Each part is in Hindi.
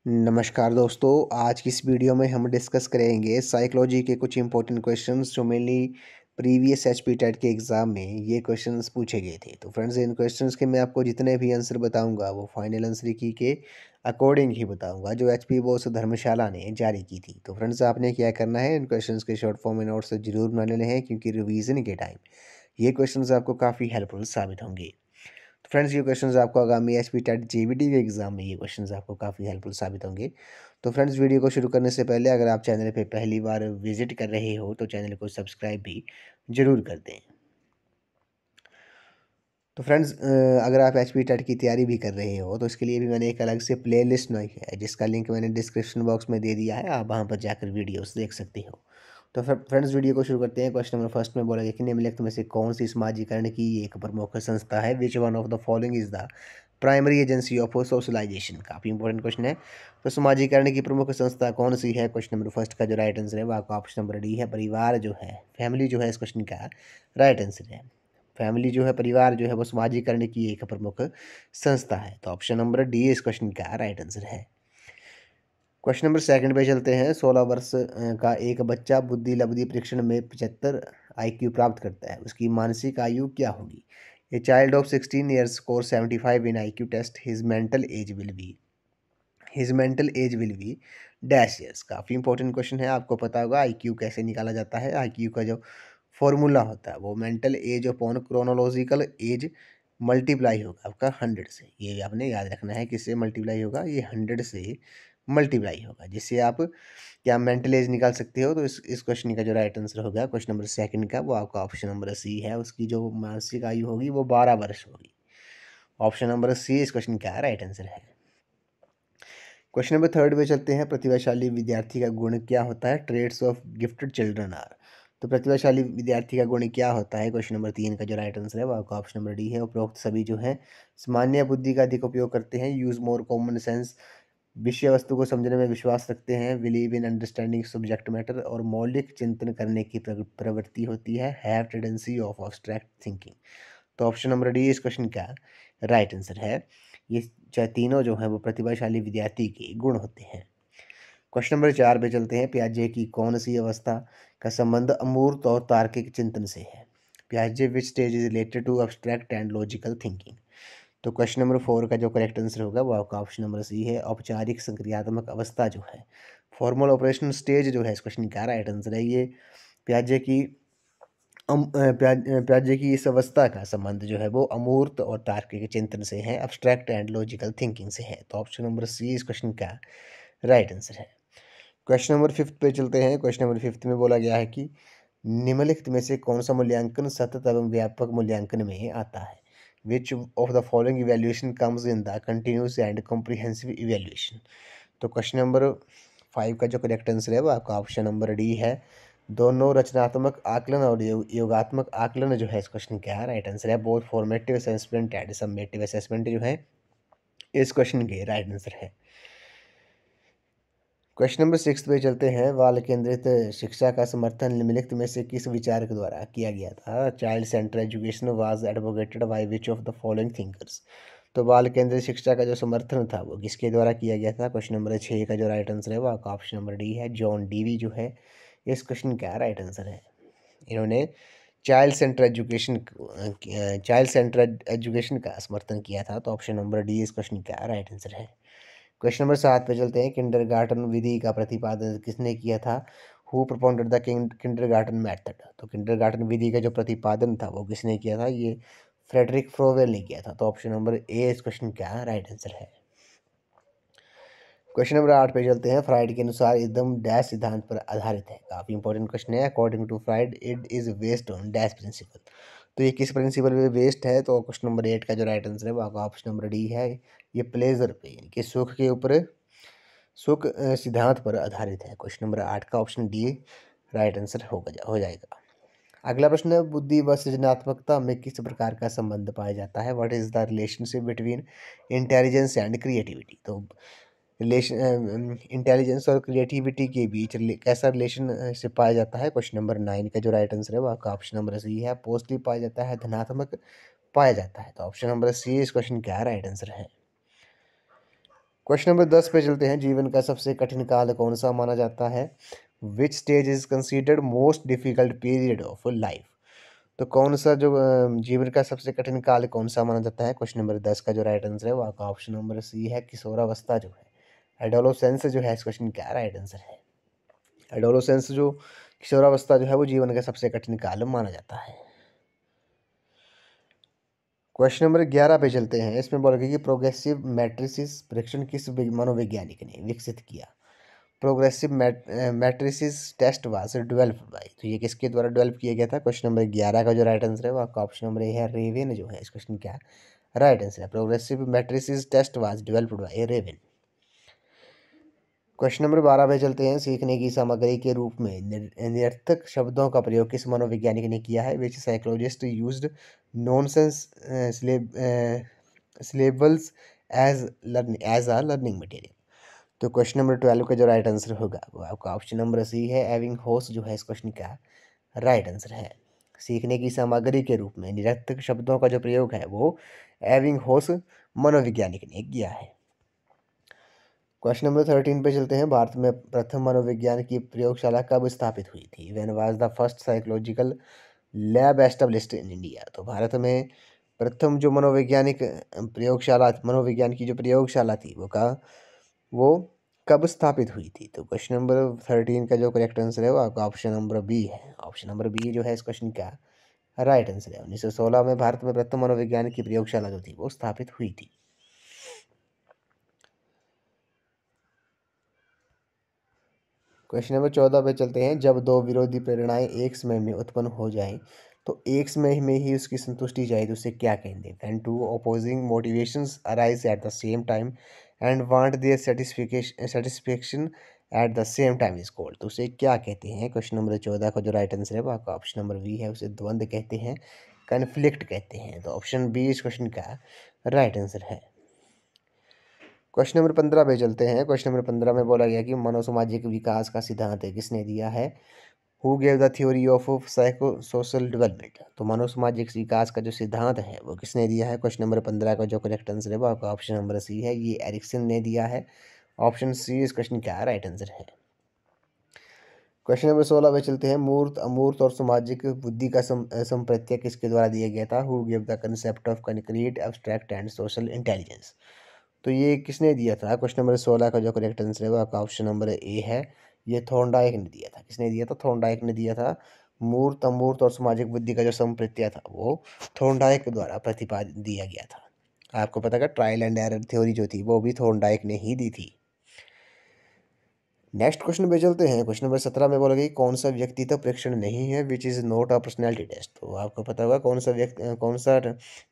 नमस्कार दोस्तों, आज की इस वीडियो में हम डिस्कस करेंगे साइकोलॉजी के कुछ इंपॉर्टेंट क्वेश्चंस जो मेनली प्रीवियस एचपी टेट के एग्ज़ाम में ये क्वेश्चंस पूछे गए थे। तो फ्रेंड्स, इन क्वेश्चंस के मैं आपको जितने भी आंसर बताऊंगा वो फाइनल आंसर की के अकॉर्डिंग ही बताऊंगा जो एचपी बोस धर्मशाला ने जारी की थी। तो फ्रेंड्स, आपने क्या करना है, इन क्वेश्चंस के शॉर्ट फॉर्म में नोट्स जरूर बना लेने हैं क्योंकि रिवीजन के टाइम ये क्वेश्चंस आपको काफ़ी हेल्पफुल साबित होंगे। तो फ्रेंड्स, ये क्वेश्चंस आपको आगामी एसपी टेट जेबीटी के एग्जाम में ये क्वेश्चंस आपको काफ़ी हेल्पफुल साबित होंगे। तो फ्रेंड्स, वीडियो को शुरू करने से पहले अगर आप चैनल पे पहली बार विजिट कर रहे हो तो चैनल को सब्सक्राइब भी जरूर कर दें। तो फ्रेंड्स, अगर आप एच पी टेट की तैयारी भी कर रहे हो तो इसके लिए भी मैंने एक अलग से प्ले लिस्ट बनाई है जिसका लिंक मैंने डिस्क्रिप्शन बॉक्स में दे दिया है, आप वहाँ पर जाकर वीडियोस देख सकते हो। तो फ्रेंड्स, वीडियो को शुरू करते हैं। क्वेश्चन नंबर फर्स्ट में बोला गया कि निम्नलिखित में से कौन सी समाजीकरण की एक प्रमुख संस्था है, which one of the following is the primary agency of socialisation. काफ़ी इंपॉर्टेंट क्वेश्चन है। तो समाजीकरण की प्रमुख संस्था कौन सी है? क्वेश्चन नंबर फर्स्ट का जो राइट आंसर है वो आपका ऑप्शन नंबर डी है, परिवार जो है, फैमिली जो है इस क्वेश्चन का राइट आंसर है। फैमिली जो है, परिवार जो है वो समाजीकरण की एक प्रमुख संस्था है। तो ऑप्शन नंबर डी इस क्वेश्चन का राइट आंसर है। क्वेश्चन नंबर सेकंड पे चलते हैं। 16 वर्ष का एक बच्चा बुद्धि लब्धि परीक्षण में 75 आईक्यू प्राप्त करता है, उसकी मानसिक आयु क्या होगी? A child of 16 years score 75 in IQ test, his mental age will be dash years. काफ़ी इंपॉर्टेंट क्वेश्चन है। आपको पता होगा आईक्यू कैसे निकाला जाता है। आईक्यू का जो फॉर्मूला होता है वो mental as upon chronological S multiply होगा आपका 100 से। ये आपने याद रखना है, किससे मल्टीप्लाई होगा? ये 100 से मल्टीप्लाई होगा, जिससे आप क्या मेंटल एज निकाल सकते हो। तो इस क्वेश्चन का जो राइट आंसर होगा क्वेश्चन नंबर सेकंड का वो आपका ऑप्शन नंबर सी है, उसकी जो मानसिक आयु होगी वो 12 वर्ष होगी। ऑप्शन नंबर सी इस क्वेश्चन का राइट आंसर है। क्वेश्चन नंबर थर्ड पे चलते हैं। प्रतिभाशाली विद्यार्थी का गुण क्या होता है? Traits of gifted children are. तो प्रतिभाशाली विद्यार्थी का गुण क्या होता है? क्वेश्चन नंबर तीन का जो राइट आंसर है वो आपका ऑप्शन नंबर डी है। उपरोक्त सभी जो है सामान्य बुद्धि का अधिक उपयोग करते हैं, यूज मोर कॉमन सेंस, विषय वस्तु को समझने में विश्वास रखते हैं, believe in understanding subject matter, और मौलिक चिंतन करने की प्रवृत्ति होती है, have tendency of abstract thinking. तो ऑप्शन नंबर डी इस क्वेश्चन का राइट आंसर है। ये चाहे तीनों जो है वो प्रतिभाशाली विद्यार्थी के गुण होते हैं। क्वेश्चन नंबर चार पे चलते हैं। प्याजे की कौन सी अवस्था का संबंध अमूर्त और तार्किक चिंतन से है? प्याजे which stage is related to abstract and logical thinking. तो क्वेश्चन नंबर फोर का जो करेक्ट आंसर होगा वो आपका ऑप्शन नंबर सी है। औपचारिक संक्रियात्मक अवस्था जो है, फॉर्मल ऑपरेशनल स्टेज जो है इस क्वेश्चन का राइट आंसर है। ये प्याजे की प्याजे की इस अवस्था का संबंध जो है वो अमूर्त और तार्किक चिंतन से है, अब्स्ट्रैक्ट एंड लॉजिकल थिंकिंग से है। तो ऑप्शन नंबर सी इस क्वेश्चन का राइट आंसर है। क्वेश्चन नंबर फिफ्थ पे चलते हैं। क्वेश्चन नंबर फिफ्थ में बोला गया है कि निम्नलिखित में से कौन सा मूल्यांकन सतत एवं व्यापक मूल्यांकन में आता है? Which of the following evaluation comes in the continuous and comprehensive evaluation. तो क्वेश्चन नंबर फाइव का जो करेक्ट आंसर है वो आपका ऑप्शन नंबर डी है। दोनों रचनात्मक आकलन और योगात्मक आकलन जो है इस क्वेश्चन का राइट आंसर है। Both formative assessment and summative assessment जो है इस क्वेश्चन के राइट आंसर है। क्वेश्चन नंबर सिक्स पे चलते हैं। बाल केंद्रित शिक्षा का समर्थन निम्नलिखित में से किस विचारक द्वारा किया गया था? Child centre education was advocated by which of the following thinkers. तो बाल केंद्रित शिक्षा का जो समर्थन था वो किसके द्वारा किया गया था? क्वेश्चन नंबर छः का जो राइट आंसर है वो आपका ऑप्शन नंबर डी है। जॉन डीवी जो है इस क्वेश्चन का राइट आंसर है। इन्होंने चाइल्ड सेंटर एजुकेशन का समर्थन किया था। तो ऑप्शन नंबर डी इस क्वेश्चन का राइट आंसर है। क्वेश्चन नंबर सात पे चलते हैं। किंडरगार्टन विधि का प्रतिपादन किसने किया था? Who propounded the kindergarten method. तो किंडरगार्टन विधि का जो प्रतिपादन था वो किसने किया था? ये फ्रेडरिक फ्रोवेल ने किया था। तो ऑप्शन नंबर ए इस क्वेश्चन का राइट आंसर है। क्वेश्चन नंबर आठ पे चलते हैं। फ्राइड के अनुसार एकदम डैश सिद्धांत पर आधारित है। काफ़ी इंपॉर्टेंट क्वेश्चन है। According to Freud it is based on dash principle. तो ये किस प्रिंसिपल पे बेस्ड है? तो क्वेश्चन नंबर एट का जो राइट आंसर है वो आपका ऑप्शन नंबर डी है। ये प्लेजर पे यानी कि सुख के ऊपर सुख सिद्धांत पर आधारित है। क्वेश्चन नंबर आठ का ऑप्शन डी राइट आंसर हो जाएगा। अगला प्रश्न है। बुद्धि व सृजनात्मकता में किस प्रकार का संबंध पाया जाता है? What is the relationship between intelligence and creativity. तो रिलेशन इंटेलिजेंस और क्रिएटिविटी के बीच कैसा रिलेशनशिप पाया जाता है? क्वेश्चन नंबर नाइन का जो राइट आंसर है वो आपका ऑप्शन नंबर सी है। पॉजिटिव पाया जाता है, धनात्मक पाया जाता है। तो ऑप्शन नंबर सी इस क्वेश्चन का राइट आंसर है। क्वेश्चन नंबर 10 पे चलते हैं। जीवन का सबसे कठिन काल कौन सा माना जाता है? विच stage is considered most difficult period of life? तो कौन सा जो जीवन का सबसे कठिन काल कौन सा माना जाता है? क्वेश्चन नंबर 10 का जो राइट आंसर है वो आपका ऑप्शन नंबर सी है, किशोरावस्था जो है। एडोलोसेंस जो है इस क्वेश्चन का राइट आंसर है। एडोलोसेंस जो किशोरावस्था जो है वो जीवन का सबसे कठिन काल माना जाता है। क्वेश्चन नंबर 11 पे चलते हैं। इसमें बोलेगा कि प्रोग्रेसिव मैट्रिसिस परीक्षण किस मनोवैज्ञानिक ने विकसित किया? Progressive matrices test was developed by, तो ये किसके द्वारा डेवलप किया गया था? क्वेश्चन नंबर 11 का जो राइट आंसर है वो आपका ऑप्शन नंबर ए है, रेवेन जो है इस क्वेश्चन का राइट आंसर है। Progressive matrices test was developed by Raven. Question number 12 पे चलते हैं। सीखने की सामग्री के रूप में निरर्थक शब्दों का प्रयोग किस मनोवैज्ञानिक ने किया है? Which psychologist used nonsense syllables as a learning material? तो क्वेश्चन नंबर 12 का जो राइट आंसर होगा वो आपका ऑप्शन नंबर सी है, एविंग होस जो है इस क्वेश्चन का राइट आंसर है। सीखने की सामग्री के रूप में निरर्थक शब्दों का जो प्रयोग है वो एविंग होस मनोवैज्ञानिक ने किया है। क्वेश्चन नंबर 13 पे चलते हैं। भारत में प्रथम मनोविज्ञान की प्रयोगशाला कब स्थापित हुई थी? When was the first psychological lab established in India? तो भारत में प्रथम जो मनोविज्ञान की जो प्रयोगशाला थी वो कब स्थापित हुई थी? तो क्वेश्चन नंबर 13 का जो करेक्ट आंसर है वो आपका ऑप्शन नंबर बी है। ऑप्शन नंबर बी जो है इस क्वेश्चन का राइट आंसर है। 1916 में भारत में प्रथम मनोविज्ञान की प्रयोगशाला जो थी वो स्थापित हुई थी। क्वेश्चन नंबर 14 पे चलते हैं। जब दो विरोधी प्रेरणाएं एक समय में उत्पन्न हो जाएं तो एक समय में ही उसकी संतुष्टि चाहिए तो उसे क्या कहेंगे? When two opposing motivations arise at the same time and want their satisfaction at the same time is called, तो उसे क्या कहते हैं? क्वेश्चन नंबर 14 का जो राइट आंसर है वो आपका ऑप्शन नंबर बी है, उसे द्वंद्व कहते हैं, कन्फ्लिक्ट कहते हैं। तो ऑप्शन बी इस क्वेश्चन का राइट आंसर है। क्वेश्चन नंबर 15 पे चलते हैं। क्वेश्चन नंबर 15 में बोला गया कि मनोसामाजिक विकास का सिद्धांत किसने दिया है? Who gave the theory of psycho social development? तो मनोसामाजिक विकास का जो सिद्धांत है वो किसने दिया है? क्वेश्चन नंबर 15 का जो करेक्ट आंसर है वो आपका ऑप्शन नंबर सी है, ये एरिक्सन ने दिया है। ऑप्शन सी इस क्वेश्चन का राइट आंसर है। क्वेश्चन नंबर 16 पे चलते हैं। मूर्त अमूर्त और सामाजिक बुद्धि का संप्रत्यय किसके द्वारा दिया गया था? Who gave the concept of concrete abstract and social intelligence? तो ये किसने दिया था? क्वेश्चन नंबर 16 का जो करेक्ट आंसर है वो आपका ऑप्शन नंबर ए है, ये थॉर्नडाइक ने दिया था। किसने दिया था? थॉर्नडाइक ने दिया था। मूर्त अमूर्त और सामाजिक बुद्धि का जो संप्रत्यय था वो थॉर्नडाइक द्वारा प्रतिपादित दिया गया था। आपको पता है ट्रायल एंड एरर थ्योरी जो थी वो भी थॉर्नडाइक ने ही दी थी। नेक्स्ट क्वेश्चन पे चलते हैं। क्वेश्चन नंबर 17 में बोला गया कि कौन सा व्यक्तित्व परीक्षण नहीं है? Which is not a personality test? तो आपको पता होगा कौन सा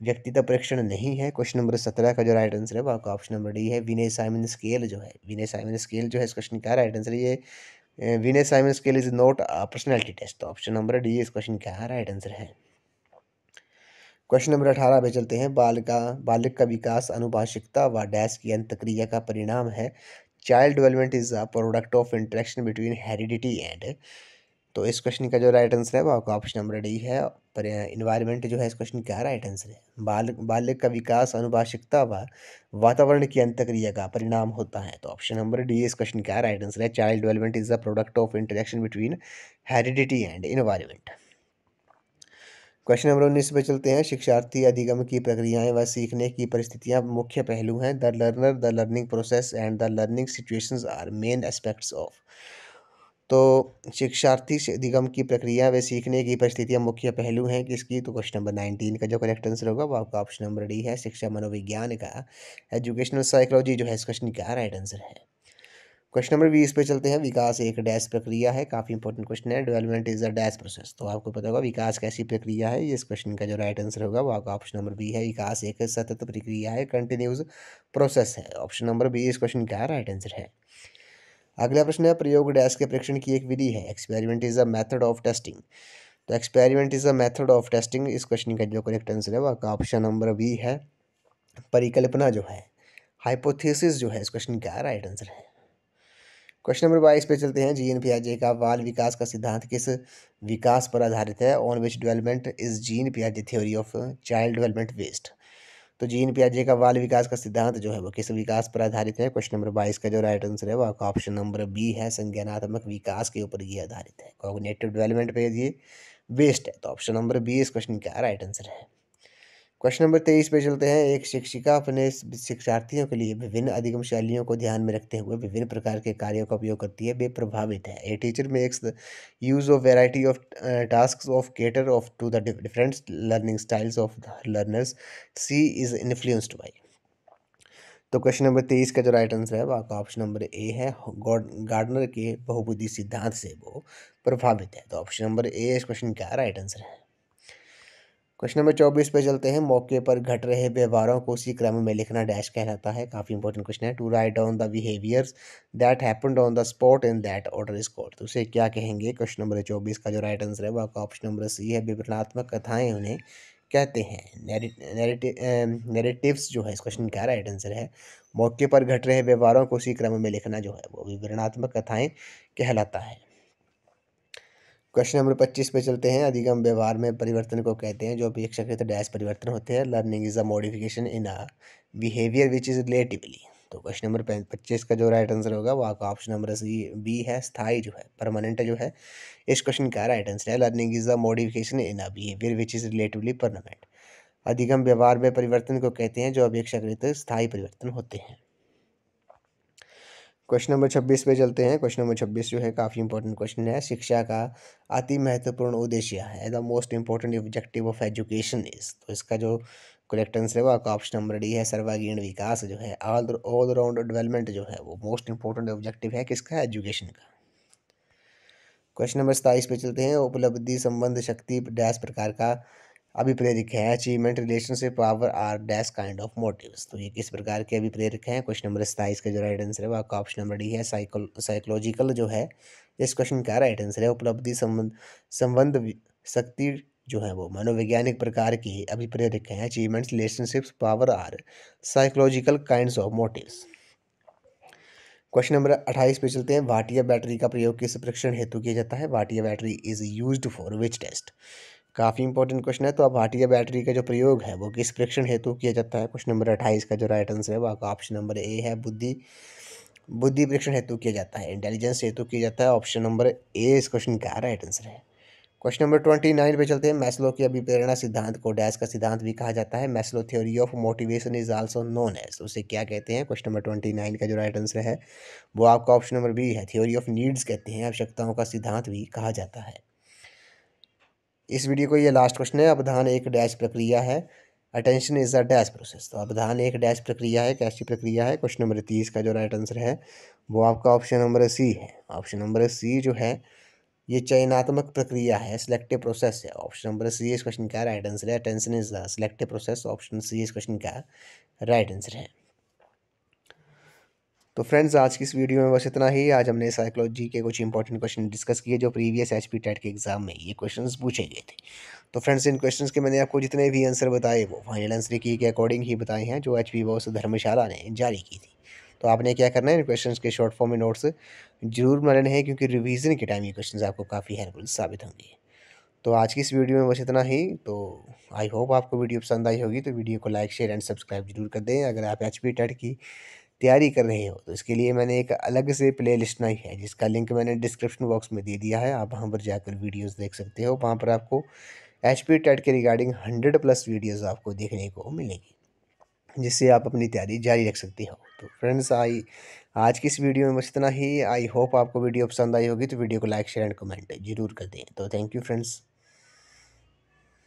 व्यक्तित्व परीक्षण नहीं है? क्वेश्चन नंबर 17 का जो राइट आंसर है वो आपका ऑप्शन नंबर डी है, विनय साइमन स्केल जो है। विनय साइमन स्केल जो है इस क्वेश्चन का राइट आंसर है। ये विनय Simon scale is not a personality test, तो ऑप्शन नंबर डी इस क्वेश्चन का राइट आंसर है। क्वेश्चन नंबर 18 पे चलते हैं। बालक का विकास अनुभाषिकता व डैश की अंतक्रिया का परिणाम है। Child development is a product of interaction between heredity and, तो इस क्वेश्चन का जो राइट आंसर है वो आपका ऑप्शन नंबर डी है। पर इन्वायरमेंट जो है इस क्वेश्चन का राइट आंसर है। बालक का विकास अनुभाषिकता व वातावरण की अंतक्रिया का परिणाम होता है, तो ऑप्शन नंबर डी इस क्वेश्चन का राइट आंसर है। Child development is the product of interaction between heredity and environment. Question number 19 पे चलते हैं। शिक्षार्थी अधिगम की प्रक्रियाएं व सीखने की परिस्थितियां मुख्य पहलू हैं। The learner, the learning process and the learning situations are main aspects of, तो शिक्षार्थी से अधिगम की प्रक्रिया व सीखने की परिस्थितियां मुख्य पहलू हैं किसकी? तो क्वेश्चन नंबर 19 का जो करेक्ट आंसर होगा वो आपका ऑप्शन नंबर डी है, शिक्षा मनोविज्ञान का, एजुकेशनल साइकोलॉजी जो है इस क्वेश्चन का राइट आंसर है। क्वेश्चन नंबर 20 पे चलते हैं। विकास एक डैश प्रक्रिया है, काफ़ी इंपॉर्टेंट क्वेश्चन है। Development is a dash process, तो आपको पता होगा विकास कैसी प्रक्रिया है? ये इस क्वेश्चन का जो राइट आंसर होगा वो आपका ऑप्शन नंबर बी है, विकास एक सतत प्रक्रिया है, कंटिन्यूस प्रोसेस है। ऑप्शन नंबर बी इस क्वेश्चन का राइट आंसर है। अगला प्रश्न है। प्रयोग डैश के परीक्षण की एक विधि है। Experiment is a method of testing, तो experiment is a method of testing इस क्वेश्चन का जो करेक्ट आंसर है वो आपका ऑप्शन नंबर बी है, परिकल्पना जो है, हाइपोथेसिस जो है इस क्वेश्चन का राइट आंसर है। क्वेश्चन नंबर 22 पे चलते हैं। जीन पियाजे का बाल विकास का सिद्धांत किस विकास पर आधारित है? On which development is Jean पियाजे theory of child development based, तो जीन पियाजे का बाल विकास का सिद्धांत जो है वो किस विकास पर आधारित है? क्वेश्चन नंबर 22 का जो राइट आंसर है वो आपका ऑप्शन नंबर बी है, संज्ञानात्मक विकास के ऊपर ये आधारित है। कॉग्निटिव डेवलपमेंट पे ये बेस्ड है, तो ऑप्शन नंबर बी इस क्वेश्चन का राइट आंसर है। क्वेश्चन नंबर 23 पे चलते हैं। एक शिक्षिका अपने शिक्षार्थियों के लिए विभिन्न अधिगम शैलियों को ध्यान में रखते हुए विभिन्न प्रकार के कार्यों का उपयोग करती है, वे प्रभावित है। A teacher makes the use of variety of task of cater of to the different learning styles of the learners, she is influenced by. तो क्वेश्चन नंबर 23 का जो राइट आंसर है वो आपका ऑप्शन नंबर ए है, गार्डनर के बहुबुद्धि सिद्धांत से वो प्रभावित है। तो ऑप्शन नंबर ए इस क्वेश्चन का राइट आंसर है। क्वेश्चन नंबर 24 पे चलते हैं। मौके पर घट रहे व्यवहारों को उसी क्रम में लिखना डैश कहलाता है। काफ़ी इंपॉर्टेंट क्वेश्चन है। To write down the behaviours that happened on the spot in that order is called. तो उसे क्या कहेंगे? क्वेश्चन नंबर 24 का जो राइट आंसर है वो आपका ऑप्शन नंबर सी है, विवरणात्मक कथाएं उन्हें कहते हैं। नैरेटिव्स जो है इस क्वेश्चन का राइट आंसर है। मौके पर घट रहे व्यवहारों को उसी क्रम में लिखना जो है वो विवरणात्मक कथाएं कहलाता है। क्वेश्चन नंबर 25 पे चलते हैं। अधिगम व्यवहार में परिवर्तन को कहते हैं जो अपेक्षाकृत डैश परिवर्तन होते हैं। Learning is a modification in a behaviour which is relatively. तो क्वेश्चन नंबर 25 का जो राइट आंसर होगा वो आपका ऑप्शन नंबर सी बी है, स्थायी जो है, परमानेंट जो है इस क्वेश्चन का राइट आंसर है। Learning is a modification in a behaviour which is relatively permanent. अधिगम व्यवहार में परिवर्तन को कहते हैं जो अपेक्षाकृत स्थायी परिवर्तन होते हैं। क्वेश्चन नंबर 26 पे चलते हैं। क्वेश्चन नंबर 26 जो है काफ़ी इंपॉर्टेंट क्वेश्चन है। शिक्षा का अति महत्वपूर्ण उद्देश्य है। The most important objective of education is. तो इसका जो करेक्ट आंसर है वो आपका ऑप्शन नंबर डी है, सर्वांगीण विकास जो है, ऑल राउंड डेवलपमेंट जो है वो मोस्ट इंपॉर्टेंट ऑब्जेक्टिव है किसका? एजुकेशन का। क्वेश्चन नंबर 27 पे चलते हैं। उपलब्धि संबंध शक्ति डैश प्रकार का अभिप्रेरक है। Achievement relationship power are dash kind of motives. तो ये किस प्रकार के अभिप्रेरक हैं? क्वेश्चन नंबर 27 का जो राइट आंसर है वो आपका ऑप्शन नंबर डी है, साइकोलॉजिकल जो है इस क्वेश्चन का राइट आंसर है। उपलब्धि संबंध शक्ति जो है वो मनोवैज्ञानिक प्रकार के अभिप्रेरक हैं। Achievements relationships power are psychological kinds of motives. Question number 28 पे चलते हैं। भाटिया बैटरी का प्रयोग किस परीक्षण हेतु किया जाता है? Bhatia battery is used for which test. काफ़ी इंपॉर्टेंट क्वेश्चन है। तो अब भाटिया बैटरी का जो प्रयोग है वो किस परीक्षण हेतु किया जाता है? क्वेश्चन नंबर 28 का जो राइट आंसर है वो आपका ऑप्शन नंबर ए है, बुद्धि परीक्षण हेतु किया जाता है, इंटेलिजेंस हेतु किया जाता है। ऑप्शन नंबर ए इस क्वेश्चन का राइट आंसर है। क्वेश्चन नंबर 29 पे चलते हैं। मैस्लो के अभिप्रेरणा सिद्धांत को डैश का सिद्धांत भी कहा जाता है। Maslow theory of motivation is also known as. उसे क्या कहते हैं? क्वेश्चन नंबर 29 का जो राइट आंसर है वो आपका ऑप्शन नंबर बी है, थ्योरी ऑफ नीड्स कहते हैं, आवश्यकताओं का सिद्धांत भी कहा जाता है। इस वीडियो को ये लास्ट क्वेश्चन है। अवधान एक डैश प्रक्रिया है। Attention is a dash process. तो अवधान एक डैश प्रक्रिया है, कैसी प्रक्रिया है? क्वेश्चन नंबर 30 का जो राइट आंसर है वो आपका ऑप्शन नंबर सी है। ऑप्शन नंबर सी जो है ये चयनात्मक प्रक्रिया है, सिलेक्टिव प्रोसेस है। ऑप्शन नंबर सी इस क्वेश्चन का राइट आंसर है। Attention is the selective process. Option C इस क्वेश्चन का राइट आंसर है। तो फ्रेंड्स आज की इस वीडियो में बस इतना ही। आज हमने साइकोलॉजी के कुछ इंपॉर्टेंट क्वेश्चन डिस्कस किए जो प्रीवियस एचपी टेट के एग्जाम में ये क्वेश्चंस पूछे गए थे। तो फ्रेंड्स इन क्वेश्चंस के मैंने आपको जितने भी आंसर बताए वो फाइनल आंसर की के अकॉर्डिंग ही बताए हैं जो एचपी बॉस धर्मशाला ने जारी की थी। तो आपने क्या करना है, इन क्वेश्चंस के शॉर्ट फॉर्म में नोट्स जरूर बना लेने हैं क्योंकि रिवीजन के टाइम ये क्वेश्चन आपको काफ़ी हेल्पफुल साबित होंगे। तो आज की इस वीडियो में बस इतना ही। तो आई होप आपको वीडियो पसंद आई होगी। तो वीडियो को लाइक शेयर एंड सब्सक्राइब जरूर कर दें। अगर आप एचपी टेट की तैयारी कर रहे हो तो इसके लिए मैंने एक अलग से प्ले लिस्ट बनाई है जिसका लिंक मैंने डिस्क्रिप्शन बॉक्स में दे दिया है। आप वहाँ पर जाकर वीडियोस देख सकते हो। वहाँ पर आपको एचपी टेट के रिगार्डिंग 100+ वीडियोस आपको देखने को मिलेगी जिससे आप अपनी तैयारी जारी रख सकते हो। तो फ्रेंड्स आज की इस वीडियो में बस इतना ही। आई होप आपको वीडियो पसंद आई होगी। तो वीडियो को लाइक शेयर एंड कमेंट जरूर कर दें। तो थैंक यू फ्रेंड्स।